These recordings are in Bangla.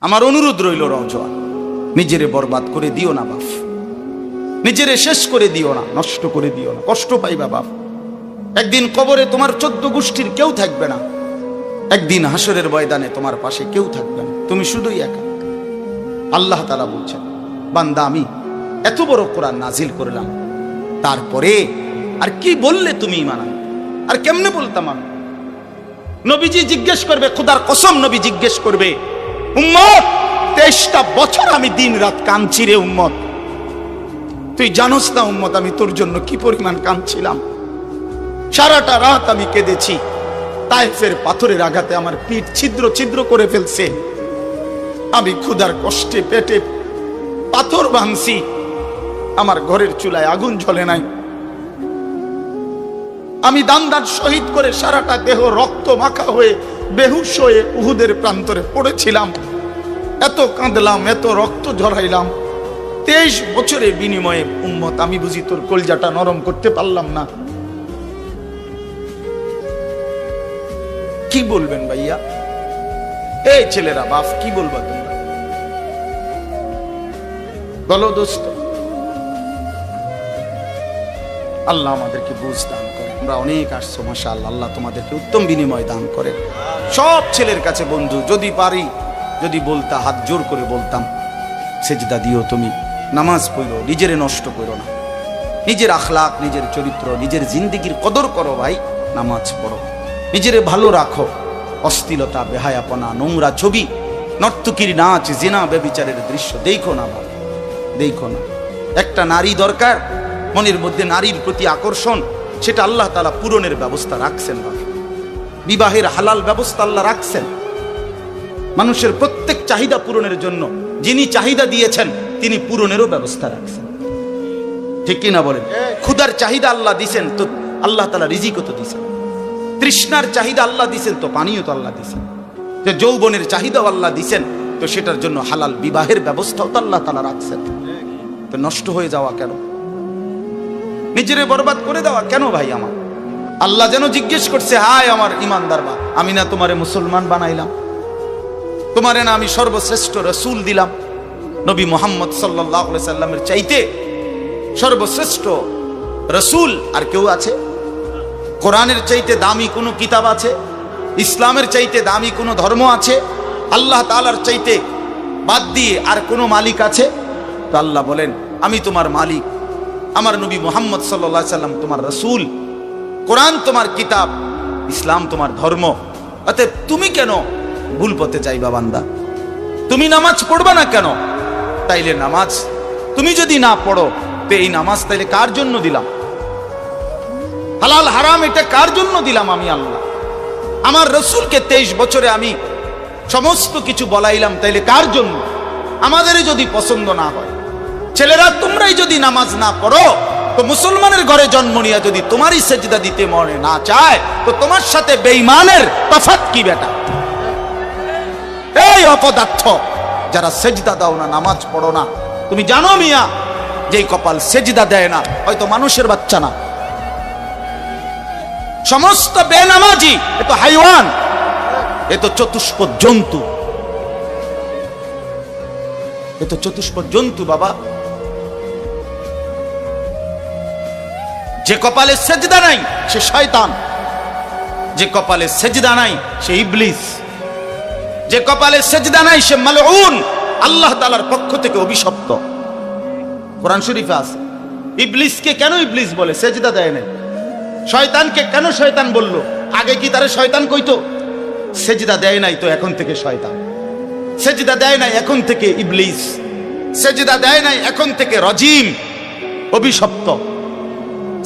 আমার অনুরোধ রইল রওজোয়ান, নিজেরে বরবাদ করে দিও না বাপ, নিজেরে শেষ করে দিও না, নষ্ট করে দিও না, কষ্ট পাইবা বাপ। একদিন কবরে তোমার 14 গোষ্ঠীর কেউ থাকবে না, একদিন হাসরের ময়দানে তোমার পাশে কেউ থাকবে না, তুমি শুধুই একা। আল্লাহ তাআলা বলছেন, বান্দা আমি এত বড় কোরআন নাজিল করলাম, তারপরে আর কি বললে তুমি ঈমান আনবে? আর কেমনে বলতাম আমি? নবীজি জিজ্ঞেস করবে, খোদার কসম নবী জিজ্ঞেস করবে, উম্মত 23টা বছর আমি দিন রাত কাঁদছি রে উম্মত, তুই জানোস না উম্মত আমি তোর জন্য কি পরিমাণ কাঁদছিলাম। সারাটা রাত আমি কেঁদেছি, তায়েফের পাথরের আঘাতে আমার পিঠ ছিদ্র ছিদ্র করে ফেলছে, আমি ক্ষুধার কষ্টে পেটে পাথর ভাঙছি, আমার ঘরের চুলায় আগুন জ্বলে নাই, আমি দান শহীদ করে সারাটা দেহ রক্ত মাখা হয়ে বেহুশ হয়ে উহুদের প্রান্তরে পড়েছিলাম, এত কাঁদলাম, এত রক্ত ঝরাইলাম, 23 বছরের বিনিময়ে উম্মত আমি বুঝি তোর কলজাটা নরম করতে পারলাম না। কি বলবেন ভাইয়া? এই ছেলেরা বাপ কি বলবা তোমরা? বলো দোস্ত। আল্লাহ আমাদেরকে বুঝ দান করে। আমরা অনেক আসছো মাশাআল্লাহ, আল্লাহ তোমাদেরকে উত্তম বিনিময় দান করে। সব ছেলের কাছে বন্ধু, যদি পারি, যদি বলতা, হাত জোর করে বলতাম, সেজদা দিও তুমি, নামাজ পড়ো, নিজেরে নষ্ট করো না, নিজের আখলাক, নিজের চরিত্র, নিজের জিন্দেগির কদর করো ভাই, নামাজ পড়ো, নিজেরে ভালো রাখো, অশ্লীলতা, বেহায়াপনা, নোংরা ছবি, নর্তকীর নাচ, জিনা, ব্যভিচারের দৃশ্য দেখো না ভাই, দেখো না। একটা নারী দরকার, মনের মধ্যে নারীর প্রতি আকর্ষণ, সেটা আল্লাহ তাআলা পূরণের ব্যবস্থা রাখছেন ভাই। বিবাহের হালাল ব্যবস্থা আল্লাহ রাখছেন, মানুষের প্রত্যেক চাহিদা পূরণের জন্য যিনি চাহিদা দিয়েছেন তিনি পূরণেরও ব্যবস্থা রাখছেন, ঠিক কি না বলেন? ক্ষুধার চাহিদা আল্লাহ দিছেন, তো আল্লাহ তাআলা রিজিকও তো দিছেন। তৃষ্ণার চাহিদা আল্লাহ দিছেন, তো পানিও তো আল্লাহ দিছেন। যে যৌবনের চাহিদাও আল্লাহ দিছেন, তো সেটার জন্য হালাল বিবাহের ব্যবস্থাও তো আল্লাহ তাআলা রাখছেন। তো নষ্ট হয়ে যাওয়া কেন? নিজেরে বরবাদ করে দেওয়া কেন ভাই? আমার আল্লাহ যেন জিজ্ঞেস করছে, হায় আমার ইমানদার বা, আমি না তোমারে মুসলমান বানাইলাম, তোমারে না আমি সর্বশ্রেষ্ঠ রাসূল দিলাম, নবী মুহাম্মদ সাল্লাল্লাহু আলাইহি সাল্লামের চাইতে সর্বশ্রেষ্ঠ রাসূল আর কেউ আছে? কোরআনের চাইতে দামি কোনো কিতাব আছে? ইসলামের চাইতে দামি কোনো ধর্ম আছে? আল্লাহ তাআলার চাইতে বাদ দিয়ে আর কোনো মালিক আছে? তো আল্লাহ বলেন, আমি তোমার মালিক, আমার নবী মুহাম্মদ সাল্লাল্লাহু আলাইহি সাল্লাম তোমার রাসূল, কোরআন তোমার কিতাব, ইসলাম তোমার ধর্ম। অতএব তুমি কেন ভুল পথে যাইবা বান্দা? তুমি নামাজ পড়বা না কেন? তাইলে নামাজ তুমি যদি না পড়ো, তো এই নামাজ তাইলে কার জন্য দিলাম? হালাল হারাম এটা কার জন্য দিলাম? আমি আল্লাহ। আমার রাসূলকে 23 বছরে আমি সমস্ত কিছু বলাইলাম, তাইলে কার জন্য? আমাদেরই যদি পছন্দ না হয়, ছেলেরা তোমরাই যদি নামাজ না পড়ো, তো মুসলমানের ঘরে জন্ম নিয়ে যদি তোমারই সেজদা দিতে মনে না চায়, তো তোমার সাথে বেঈমানের তফাৎ কি বেটা? এই অপদার্থ যারা সেজদা দাও না, নামাজ পড়ো না, তুমি জানো মিয়া, যেই কপাল সেজদা দেয় না, হয়তো মানুষের বাচ্চা না, সমস্ত বেনামাজি এ তো হাইওয়ান, এ তো চতুষ্পদ জন্তু, এ তো চতুষ্পদ জন্তু বাবা। যে কপালে সেজদা নাই সে শয়তান, যে কপালে সেজদা নাই সে ইবলিস, যে কপালে সেজদা নাই সে মালউন, আল্লাহ তাআলার পক্ষ থেকে অভিশপ্ত। কোরআন শরীফে আছে। ইবলিসকে কেন ইবলিস বলে? সেজদা দেয় নাই। শয়তানকে কেন শয়তান বলল? আগে কি তারে শয়তান কইতো? সেজদা দেয় নাই, তো এখন থেকে শয়তান। সেজদা দেয় নাই, এখন থেকে ইবলিস। সেজদা দেয় নাই, এখন থেকে রজিম, অভিশপ্ত।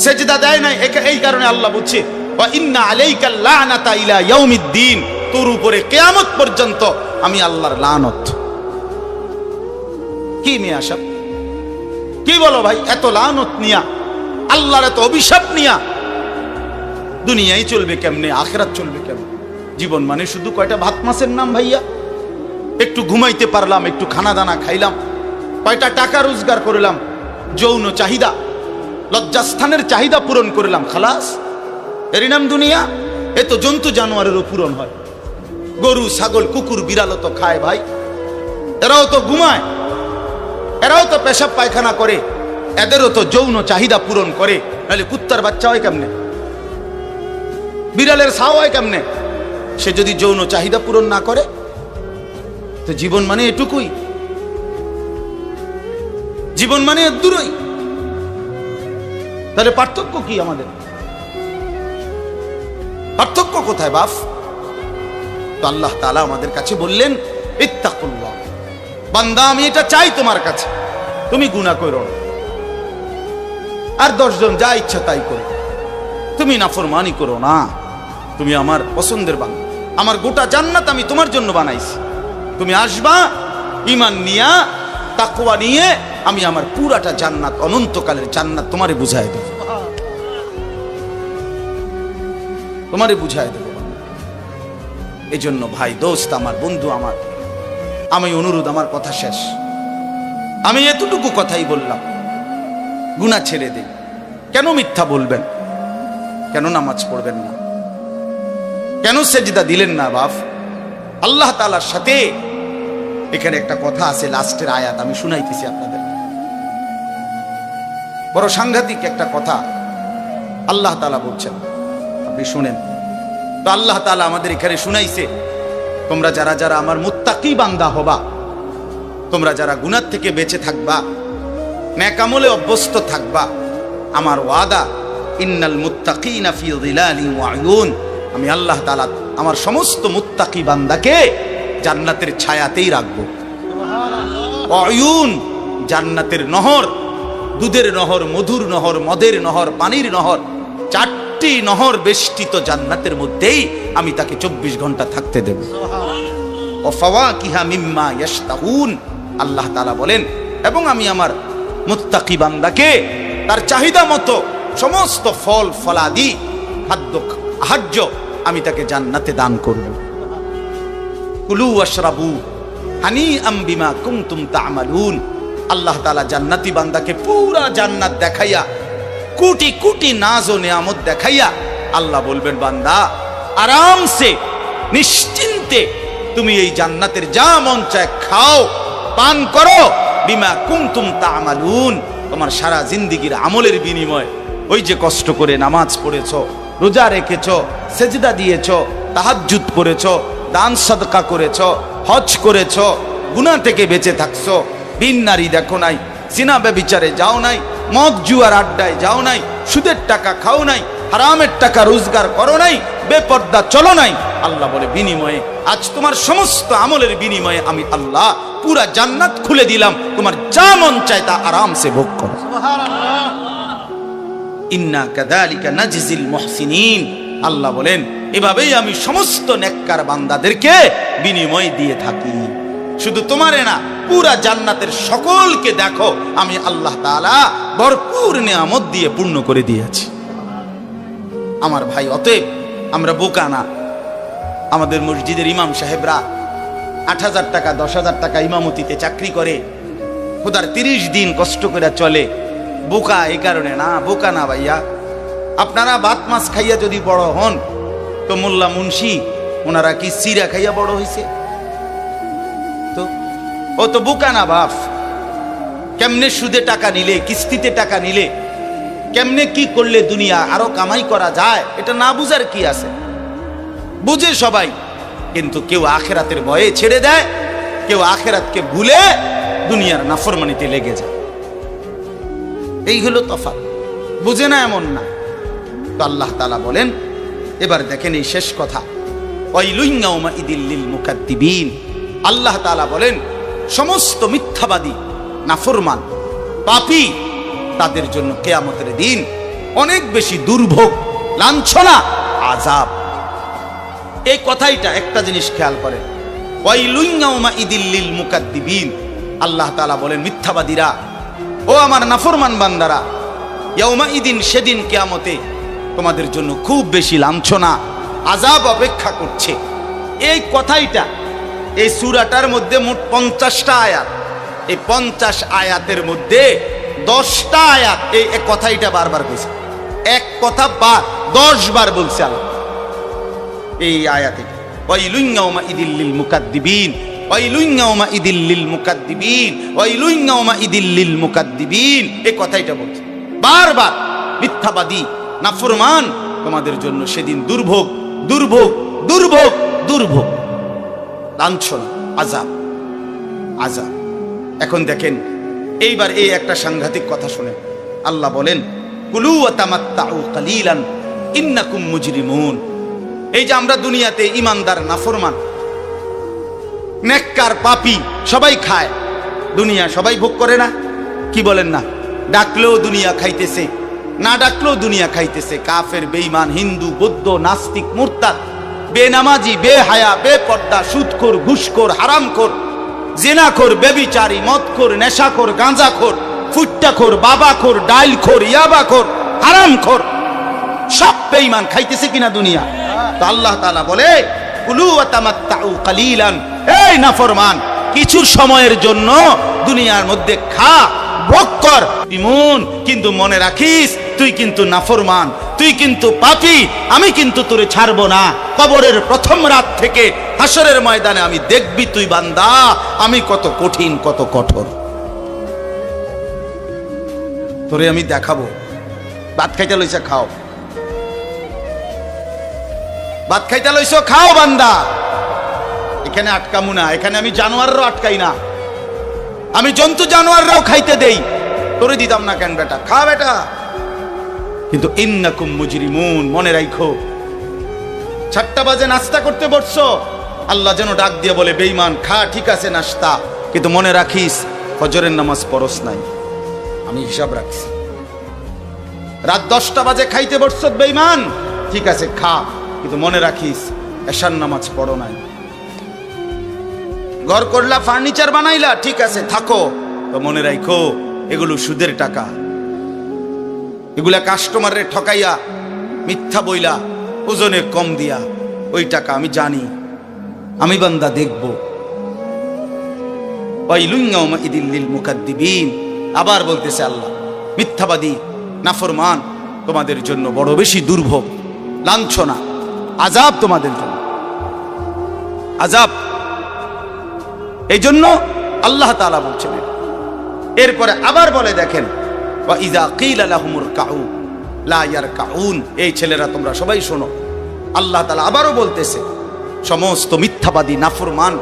সেজদা দেয় নাই, এই কারণে আল্লাহ বলছে, ওয়া ইন্না আলাইকাল লানাতা ইলা ইয়াউমিদ্দিন, তোর উপরে কিয়ামত পর্যন্ত আমি আল্লাহর লানত। কি নিয়ে আসব? কি বলো ভাই? এত লানত নিয়া, আল্লাহর এত অভিশাপ নিয়া দুনিয়ায় চলবে কেমনে? আখিরাত চলবে কেমনে? জীবন মানে শুধু কয়টা ভাত মাছের নাম ভাইয়া? একটু ঘুমাইতে পারলাম, একটু খানা দানা খাইলাম, কয়টা টাকা রোজগার করলাম, যৌন চাহিদা, লজ্জাস্থানের চাহিদা পূরণ করলাম, খালাস, এরই নাম দুনিয়া? এ তো জন্তু জানোয়ারেরও পূরণ হয়। গরু, ছাগল, কুকুর, বিড়ালও তো খায় ভাই, এরাও তো ঘুমায়, এরাও তো পেশাব পায়খানা করে, এদেরও তো যৌন চাহিদা পূরণ করে। নাহলে কুত্তার বাচ্চা হয় কেমনে, বিড়ালের ছাও হয় কেমনে? সে যদি যৌন চাহিদা পূরণ না করে, তো জীবন মানে এটুকুই, জীবন মানে দূরই। তাহলে পার্থক্য কি আমাদের? পার্থক্য কোথায় বাপ? তো আল্লাহ তাআলা আমাদের কাছে বললেন, ইত্তাকুল্লাহ, বান্দা আমি এটা চাই তোমার কাছে, তুমি গুনাহ করো না, আর 10 জন যা ইচ্ছা তাই করো, তুমি নাফরমানি করো না, তুমি আমার পছন্দের বান্দা, আমার গোটা জান্নাত আমি তোমার জন্য বানাইছি, তুমি আসবা ঈমান নিয়া, তাকওয়া নিয়ে, আমি আমার পুরাটা জান্নাত, অনন্তকালের জান্নাত তোমারে বুঝায় দেব, তোমারে বুঝায় দেব। এই জন্য ভাই, দোস্ত আমার, বন্ধু আমার, আমি অনুরোধ, আমার কথা শেষ, আমি এতটুকু কথাই বললাম, গুনাহ ছেড়ে দিন। কেন মিথ্যা বলবেন? কেন নামাজ পড়বেন না? কেন সেজদা দিলেন না বাপ? আল্লাহ তাআলার সাথে এখানে একটা কথা আছে, লাস্টের আয়াত আমি শুনাইতেছি আপনাদের, বড় সাংঘাতিক একটা কথা আল্লাহ তাআলা বলছেন, আপনি শুনেন। তো আল্লাহ তাআলা আমাদের এখানে শুনাইছে, তোমরা যারা যারা আমার মুত্তাকি বান্দা হবা, তোমরা যারা গুনাহ থেকে বেঁচে থাকবা, নেক আমলে অভ্যস্ত থাকবা, আমার ওয়াদা, ইন্নাল মুত্তাকিনা ফি যিলালিন ওয়া উয়ুন, আমি আল্লাহ তাআলা আমার সমস্ত মুত্তাকি বান্দাকে জান্নাতের ছায়াতেই রাখবো। উয়ুন, জান্নাতের নহর, দুধের নহর, মধুর নহর, মদের নহর, পানির নহর, 4টি নহর বেষ্টিত জান্নাতের মধ্যেই আমি তাকে 24 ঘন্টা থাকতে দেব। ও ফাওয়াকিহা মিম্মা ইয়াশতাহুন, আল্লাহ তাআলা বলেন, এবং আমি আমার মুত্তাকি বান্দাকে তার চাহিদা মতো সমস্ত ফল ফলাদি, খাদ্য আহার্য আমি তাকে জান্নাতে দান করব। কুলু ওয়াশরাবু হানিআম বিমা কুনতুম তা'মালুন, আল্লাহ তাআলা জান্নাতি বান্দাকে পুরা জান্নাত দেখাইয়া, কোটি কোটি নাজ ও নিয়ামত দেখাইয়া আল্লাহ বলবেন, বান্দা আরামসে নিশ্চিন্তে তুমি এই জান্নাতের যা মন চায় খাও, পান করো, বিমা কুনতুম তা'মালুন, তোমার সারা জিন্দেগীর আমলের বিনিময়, ওই যে কষ্ট করে নামাজ পড়েছো, রোজা রেখেছো, সেজদা দিয়েছো, তাহাজ্জুদ পড়েছো, দান সাদকা করেছো, হজ করেছো, গুনাহ থেকে বেঁচে থাকছো, বিন নারী দেখো নাই, জিনা ব্যভিচারে যাও নাই, মদ জুয়ার আড্ডায় যাও নাই, সুদের টাকা খাও নাই, হারামের টাকা রোজগার করো নাই, বেপর্দা চলো নাই, আল্লাহ বলে বিনিময়ে আজ তোমার সমস্ত আমলের বিনিময়ে আমি আল্লাহ পুরা জান্নাত খুলে দিলাম, তোমার যা মন চায় তা আরামসে ভোগ করো। সুবহানাল্লাহ। ইন্না কাযালিকা নাজজিল মুহসিনিন, আল্লাহ বলেন এভাবেই আমি সমস্ত নেককার বান্দাদেরকে বিনিময় দিয়ে থাকি। শুধু তোমারে না, পুরা জান্নাতের সকলকে দেখো আমি আল্লাহ তাআলা ভরপুর নিয়ামত দিয়ে পূর্ণ করে দিয়েছি। আমার ভাই, অতএব আমরা বোকা না। আমাদের মসজিদের ইমাম সাহেবরা 8,000 টাকা 10,000 টাকা ইমামতিতে চাকরি করে, খোদার 30 দিন কষ্ট করে চলে। বোকা এই কারণে না, বোকা না ভাইয়া। আপনারা ভাত মাছ খাইয়া যদি বড় হন, তো মোল্লা মুন্সি ওনারা কি সিরা খাইয়া বড় হয়েছে? তো ও তো বোকা না বাপ। কেমনে সুদে টাকা নিলে, কিস্তিতে টাকা নিলে, কেমনে কি করলে দুনিয়া আরো কামাই করা যায়, এটা না বুঝার কি আছে? বুঝে সবাই, কিন্তু কেউ আখেরাতের ভয়ে ছেড়ে দেয়, কেউ আখেরাতকে ভুলে দুনিয়ার নাফরমানিতে লেগে যায়। এই হলো তফাৎ। বুঝে না এমন না। তো আল্লাহ তাআলা বলেন, এবার দেখেন এই শেষ কথা, ওয়াইলুন ইয়াউমাইদিল লিল মুকাদ্দিবিন, আল্লাহ তাআলা বলেন সমস্ত মিথ্যাবাদী, নাফরমান, পাপী, তাদের জন্য কিয়ামতের দিন অনেক বেশি দুর্ভোগ, লাঞ্ছনা, আযাব। এই কথাইটা একটা জিনিস খেয়াল করেন, ওয়াইলুন ইয়াউমাইদিল লিল মুকাদ্দিবিন, আল্লাহ তাআলা বলেন মিথ্যাবাদীরা, ও আমার নাফরমান বান্দারা, ইয়াউমাইদিন, সেদিন কিয়ামতে তোমাদের জন্য খুব বেশি লাঞ্ছনা, আযাব অপেক্ষা করছে। এই কথাইটা এই সূরাটার মধ্যে মোট 50টা আয়াত। এই 50 আয়াতের মধ্যে 10টা আয়াত এই কথাইটা বারবার কইছে। এক কথা 10 বার বলছে আল্লাহ এই আয়াতে, ওয়াইলুন ইয়াউমাইদিল লিল মুকাদ্দিবিন, ওয়াইলুন ইয়াউমাইদিল লিল মুকাদ্দিবিন, ওয়াইলুন ইয়াউমাইদিল লিল মুকাদ্দিবিন, এই কথাইটা বলছে বারবার। মিথ্যাবাদী নাফরমান, তোমাদের জন্য সেদিন দুর্ভোগ, দুর্ভোগ, দুর্ভোগ, দুর্ভোগ, লাঞ্ছনা, আযাব, আযাব। এখন দেখেন এইবার এই একটা সাংঘাতিক কথা শুনেন। আল্লাহ বলেন কুলু ওয়া তামাত্তাউ কালিলান ইন্নাকুম মুজরিমুন। এই যে আমরা দুনিয়াতে ইমানদার নাফরমান নেককার পাপী সবাই খায়, দুনিয়া সবাই ভোগ করে না? কি বলেন না? ডাকলেও দুনিয়া খাইতেছে, না ডাকলেও দুনিয়া খাইতেছে। কাফের, বেঈমান, হিন্দু, বৌদ্ধ, নাস্তিক, মুরতাদ, বেনামাজি, বেহায়া, বেপর্দা, সুদখোর, ঘুষখোর, হারামখোর, জিনাখোর, বেবিচারী, মদখোর, নেশাখোর, গাঁজাখোর, ফুট্টাখোর, বাবাখোর, ডাইলখোর, ইয়াবাখোর, হারামখোর, সব বেঈমান খাইতেছে কিনা দুনিয়া? তো আল্লাহ তাআলা বলে কুলু ওয়া তামাত্তাউ কালিলান, এই নাফরমান কিছু সময়ের জন্য দুনিয়ার মধ্যে খা, ভোগ কর, ইমন, কিন্তু মনে রাখিস তুই কিন্তু নাফরমান, তুই কিন্তু পাপী, আমি কিন্তু তোরে ছাড়বো না। কবরের প্রথম রাত থেকে হাসরের ময়দানে আমি দেখবি তুই বান্দা আমি কত কঠিন, কত কঠোর, তোরে আমি দেখাবো। ভাত খাইতে লইছে খাও, ভাত খাইতে লইছো খাও বান্দা, এখানে আটকামু না। এখানে আমি জানোয়াররাও আটকাই না, আমি জন্তু জানোয়াররাও খাইতে দেই, তোরে দিতাম না কেন বেটা, খা বেটা। কিন্তু ইন্নাকুম মুজরিমুন, মনে রাখো 7টা বাজে নাস্তা করতে বসছো, আল্লাহ যেন ডাক দিয়ে বলে বেঈমান খা, ঠিক আছে নাস্তা, কিন্তু মনে রাখিস ফজরের নামাজ পড়স নাই, আমি হিসাব রাখছি। রাত 10টা বাজে খাইতে বসছো বেঈমান, ঠিক আছে খা, কিন্তু মনে রাখিস এশার নামাজ পড়ো নাই। ঘর করলা, ফার্নিচার বানাইলা, ঠিক আছে থাকো, তো মনে রাখো এগুলো সুদের টাকা, এগুলা কাস্টমারের ঠকাইয়া, মিথ্যা বইলা, ওজনে কম দিয়া, ওই টাকা আমি জানি, আমি বান্দা দেখব। ওয়াইলুন ইয়াউমাইদিল লিল মুকাদ্দিবিন, আবার বলতেছে আল্লাহ মিথ্যাবাদী নাফরমান তোমাদের জন্য বড় বেশি দুর্ভোগ, লাঞ্ছনা, আযাব তোমাদের জন্য, আযাব। এই জন্য আল্লাহ তাআলা বলছেন। এরপরে আবার বলে দেখেন ওয়া ইযা কিলা লাহুমুর কাউ লা ইয়ারকাউন, এই ছেলেরা তোমরা সবাই শোনো, আল্লাহ তাআলা আবারও বলতেছে সমস্ত মিথ্যাবাদী নাফরমান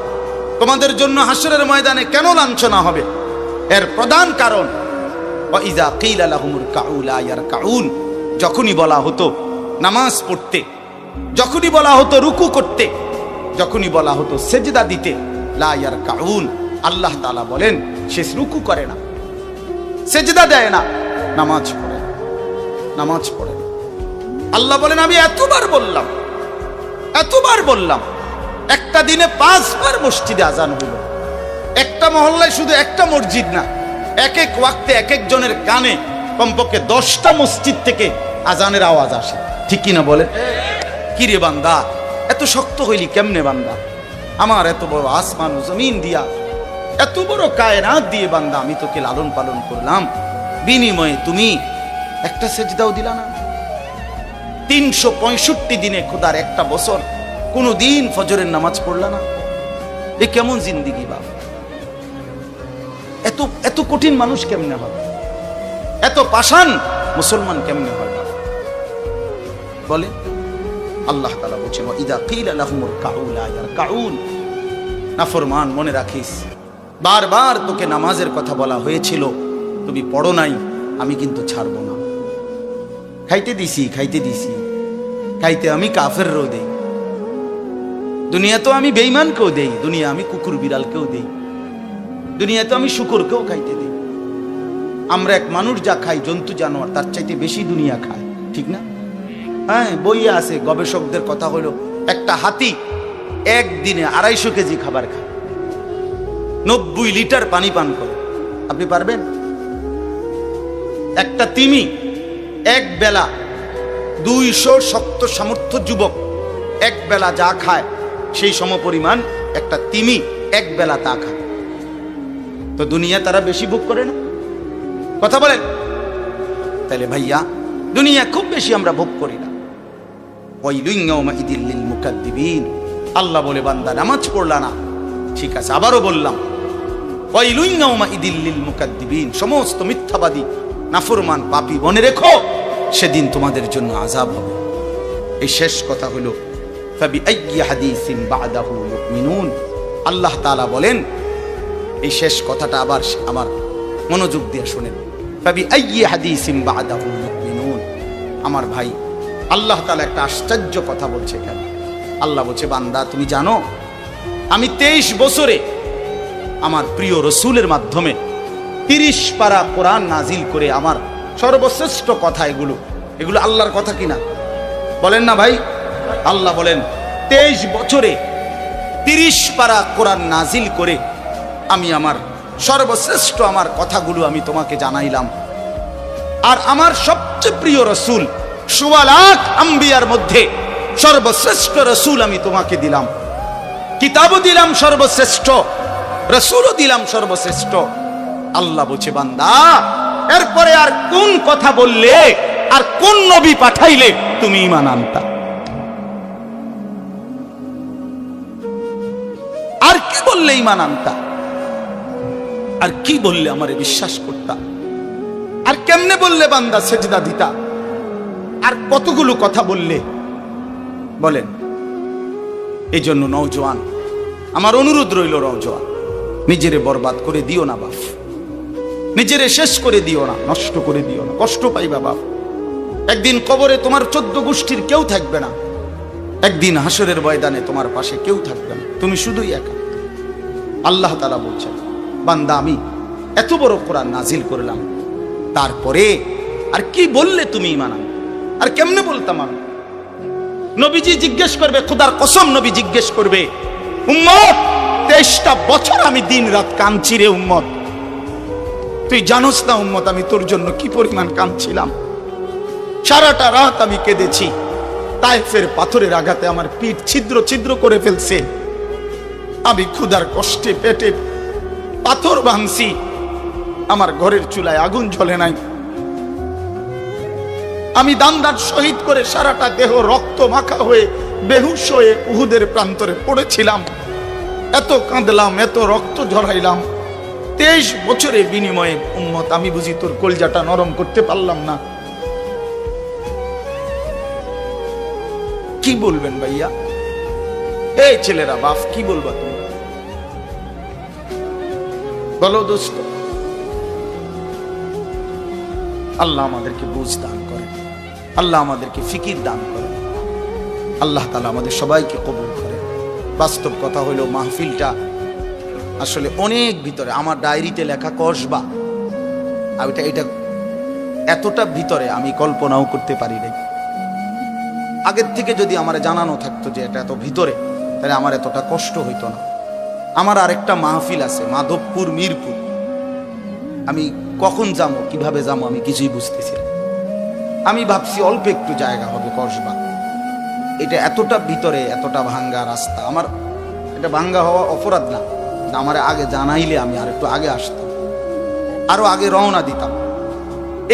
তোমাদের জন্য হাসরের ময়দানে কেন লাঞ্ছনা হবে, এর প্রধান কারণ ওয়া ইযা কিলা লাহুমুর কাউ লা ইয়ারকাউন, যখনই বলা হতো নামাজ পড়তে, যখনই বলা হতো রুকু করতে, যখনই বলা হতো সেজদা দিতে, লা ইয়ারকাউন, আল্লাহ তাআলা বলেন সে রুকু করে না, সেজদা দেয় না, নামাজ পড়ে না, নামাজ পড়ে না। আল্লাহ বলেন আমি এতবার বললাম, এতবার বললাম, একটা দিনে 5 বার মসজিদে আজান হইল, একটা মহল্লায় শুধু একটা মসজিদ না, এক এক ওয়াক্তে এক এক জনের কানে কমপক্ষে 10টা মসজিদ থেকে আজানের আওয়াজ আসে, ঠিক কিনা বলে? কি রে বান্দা এত শক্ত হইলি কেমনে বান্দা, আমার এত বড় আসমান জমিন দিয়া, এত বড় কায়নাত দিয়ে বান্দা আমি তোকে লালন পালন করলাম, বিনিময়ে তুমি একটা সেজদাও দিলা না। 365 দিনে খোদার একটা বছর কোনো দিন ফজরের নামাজ পড়লা না, এ কেমন জিন্দিগি বাপ? এত এত কঠিন মানুষ কেমনে হয়, এত পাষাণ মুসলমান কেমনে হয় বলে? আল্লাহ তাআলা বলেন ওয়া ইযা কিলা লাহুমুর কাউ লা ইয়ারকাউন, নাফরমান মনে রাখিস বারবার তোকে নামাজের কথা বলা হয়েছিল, তুমি পড়ো নাই, আমি কিন্তু ছাড়বো না। খাইতে দিছি, খাইতে দিছি, খাইতে আমি কাফেরও দেই, দুনিয়া তো আমি বেঈমানকেও দেই, দুনিয়া আমি কুকুর বিড়ালকেও দেই, দুনিয়া তো আমি শুকরকেও খাইতে দেই। আমরা এক মানুষ যা খাই জন্তু জানোয়ার তার চাইতে বেশি দুনিয়া খায়, ঠিক না? হ্যাঁ, বইয়ে আছে, গবেষকদের কথা হলো একটা হাতি একদিনে 250 কেজি খাবার খায়, 90 লিটার পানি পান করে, আপনি পারবেন? একটা তিমি এক বেলা 200 শক্ত সামর্থ্য যুবক এক বেলা যা খায় সেই সমপরিমাণ একটা তিমি এক বেলা তা খায়। তো দুনিয়া তারা বেশি ভোগ করে না? কথা বলেন। তাহলে ভাইয়া দুনিয়া খুব বেশি আমরা ভোগ করি না। ওয়াইলুন ইয়াউমাইদিল লিল মুকাদ্দিবিন, আল্লাহ বলে বান্দা নামাজ পড়লা না, ঠিক আছে, আবারও বললাম, ওয়াইলুন ইয়াউমাইযিল লিল মুকাদ্দিবিন, সমস্ত মিথ্যাবাদী নাফরমান পাপী মনে রেখো, সেদিন তোমাদের জন্য আযাব হবে। এই শেষ কথা হলো ফাবিআইয়ি হাদিসিন বা'দাহু ইউমিনুন। আল্লাহ তাআলা বলেন, এই শেষ কথাটা আবার আমার মনোযোগ দিয়ে শুনেন, ফাবিআইয়ি হাদিসিন বা'দাহু ইউমিনুন। আমার ভাই, আল্লাহ তাআলা একটা আশ্চর্য কথা বলছে এখানে। আল্লাহ বলছে, বান্দা তুমি জানো আমি 23 বছরে আমার প্রিয় রসুলের মাধ্যমে 30 পারা কোরআন নাজিল করে আমার সর্বশ্রেষ্ঠ কথা এগুলো আল্লাহর কথা কিনা বলেন না ভাই? আল্লাহ বলেন 23 বছরে 30 পারা কোরআন নাজিল করে আমি আমার সর্বশ্রেষ্ঠ আমার কথাগুলো আমি তোমাকে জানাইলাম। আর আমার সবচেয়ে প্রিয় রসুল 1.25 লাখ আম্বিয়ার মধ্যে সর্বশ্রেষ্ঠ রসুল আমি তোমাকে দিলাম, কিতাবও দিলাম সর্বশ্রেষ্ঠ, রসুলও দিলাম সর্বশ্রেষ্ঠ। আল্লাহ বলছে, বান্দা এরপরে আর কোন কথা বললে, আর কোন নবী পাঠাইলে তুমি ঈমান আনতা? আর কি বললে ঈমান আনতা? আর কি বললে আমারে বিশ্বাস করতা? আর কেমনে বললে বান্দা সেজদা দিতা? আর কতগুলো কথা বললে বলেন? এই জন্য নওজোয়ান, আমার অনুরোধ রইল, নওজোয়ান নিজেরে বরবাদ করে দিও না বাপ, নিজেরে শেষ করে দিও না, নষ্ট করে দিও না, কষ্ট পাইবা বাপ। একদিন কবরে তোমার 14 গোষ্ঠীর কেউ থাকবে না, একদিন হাসরের ময়দানে তোমার পাশে কেউ থাকবে না, তুমি শুধুই একা। আল্লাহ তাআলা বলছেন, বান্দা আমি এত বড় কোরআন নাজিল করলাম, তারপরে আর কি বললে তুমি ঈমান আনবে? আর কেমনে বলতাম আমি? নবীজি জিজ্ঞেস করবে, খোদার কসম নবী জিজ্ঞেস করবে, উম্মত 23টা বছর আমি দিন রাত কাঁদছি রে উম্মত, তুই জানোস না উম্মত আমি তোর জন্য কি পরিমাণ কাঁদছিলাম, সারাটা রাত আমি কেঁদেছি, তায়েফের পাথরের আঘাতে আমার পিঠ ছিদ্র ছিদ্র করে ফেলছে, আমি ক্ষুধার কষ্টে পেটে পাথর ভাঙছি, আমার ঘরের চুলায় আগুন জ্বলে নাই, আমি দান্দার শহীদ করে সারাটা দেহ রক্ত মাখা হয়ে বেহুশ হয়ে উহুদের প্রান্তরে পড়েছিলাম, এত কাঁদলাম, এত রক্ত ঝরাইলাম, 23 বছরের বিনিময়ে উম্মত আমি বুঝি তোর কলজাটা নরম করতে পারলাম না? কি বলবেন ভাইয়া? এই ছেলেরা বাপ কি বলবা তুমি? বলো দোস্ত। আল্লাহ আমাদেরকে বুঝ দান করে, আল্লাহ আমাদেরকে ফিকির দান করে, আল্লাহ তাআলা আমাদের সবাইকে কবুল করে। বাস্তব কথা হলো মাহফিলটা আসলে অনেক ভিতরে, আমার ডায়েরিতে লেখা কসবা, এটা এতটা ভিতরে আমি কল্পনাও করতে পারি নাই। আগের থেকে যদি আমার জানানো থাকতো যে এটা এত ভিতরে, তাহলে আমার এতটা কষ্ট হইতো না। আমার আরেকটা মাহফিল আছে মাধবপুর, মিরপুর, আমি কখন যাবো, কিভাবে যাবো আমি কিছুই বুঝতেছি না। আমি ভাবছি অল্প একটু জায়গা হবে কসবা, এটা এতটা ভিতরে, এতটা ভাঙ্গা রাস্তা। আমার এটা ভাঙ্গা হওয়া অপরাধ না, আমার আগে জানাইলে আমি আর একটু আগে আসতাম, আরো আগে রওনা দিতাম।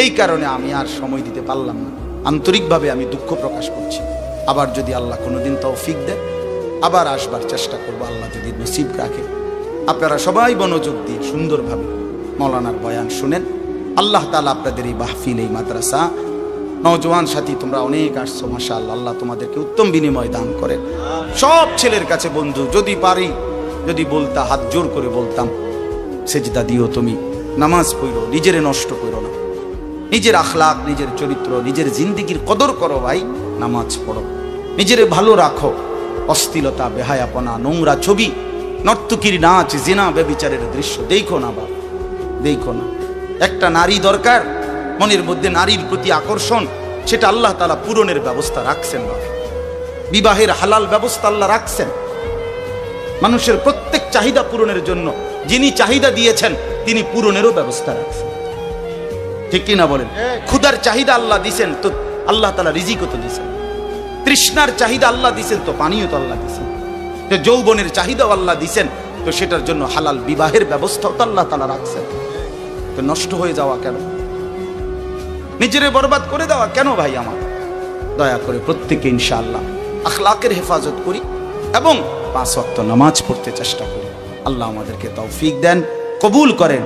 এই কারণে আমি আর সময় দিতে পারলাম না। আন্তরিকভাবে আমি দুঃখ প্রকাশ করছি। আবার যদি আল্লাহ কোনোদিন তৌফিক দেয় আবার আসবার চেষ্টা করবো, আল্লাহ যদি নসিব রাখে। আপনারা সবাই মনোযোগ দিয়ে সুন্দরভাবে মৌলানার বয়ান শুনেন। আল্লাহ তাআলা আপনাদের এই মাহফিল, এই মাদ্রাসা, নওজোয়ান সাথী তোমরা অনেক আসছো, মাশাআল্লাহ, আল্লাহ তোমাদেরকে উত্তম বিনিময় দান করে। সব ছেলের কাছে বন্ধু, যদি পারি, যদি বলতা, হাত জোর করে বলতাম, সেজদা দিও তুমি, নামাজ পড়ো, নিজেরে নষ্ট করো না, নিজের আখলাক, নিজের চরিত্র, নিজের জিন্দিগির কদর করো ভাই, নামাজ পড়ো, নিজেরে ভালো রাখো। অশ্লীলতা, বেহায়াপনা, নোংরা ছবি, নর্তকীর নাচ, জিনা, ব্যভিচারের দৃশ্য দেখো না বাবা, দেখো না। একটা নারী দরকার, মনের মধ্যে নারীর প্রতি আকর্ষণ, সেটা আল্লাহ তাআলা পূরণের ব্যবস্থা রাখছেন বাবা। বিবাহের হালাল ব্যবস্থা আল্লাহ রাখছেন। মানুষের প্রত্যেক চাহিদা পূরণের জন্য যিনি চাহিদা দিয়েছেন তিনি পূরণেরও ব্যবস্থা রাখছেন, ঠিক কিনা বলেন? ক্ষুধার চাহিদা আল্লাহ দিছেন, তো আল্লাহ তাআলা রিজিকও তো দিছেন। তৃষ্ণার চাহিদা আল্লাহ দিছেন, তো পানিও তো আল্লাহ দিছেন। যৌবনের চাহিদাও আল্লাহ দিছেন, তো সেটার জন্য হালাল বিবাহের ব্যবস্থাও তো আল্লাহ তাআলা রাখছেন। তো নষ্ট হয়ে যাওয়া কেন? নিজেরে বরবাদ করে দেওয়া কেন ভাই? আমার দয়া করে প্রত্যেকে ইনশাআল্লাহ আখলাকের হেফাজত করি এবং 5 ওয়াক্ত নামাজ পড়তে চেষ্টা করি। আল্লাহ আমাদেরকে তৌফিক দেন, কবুল করেন।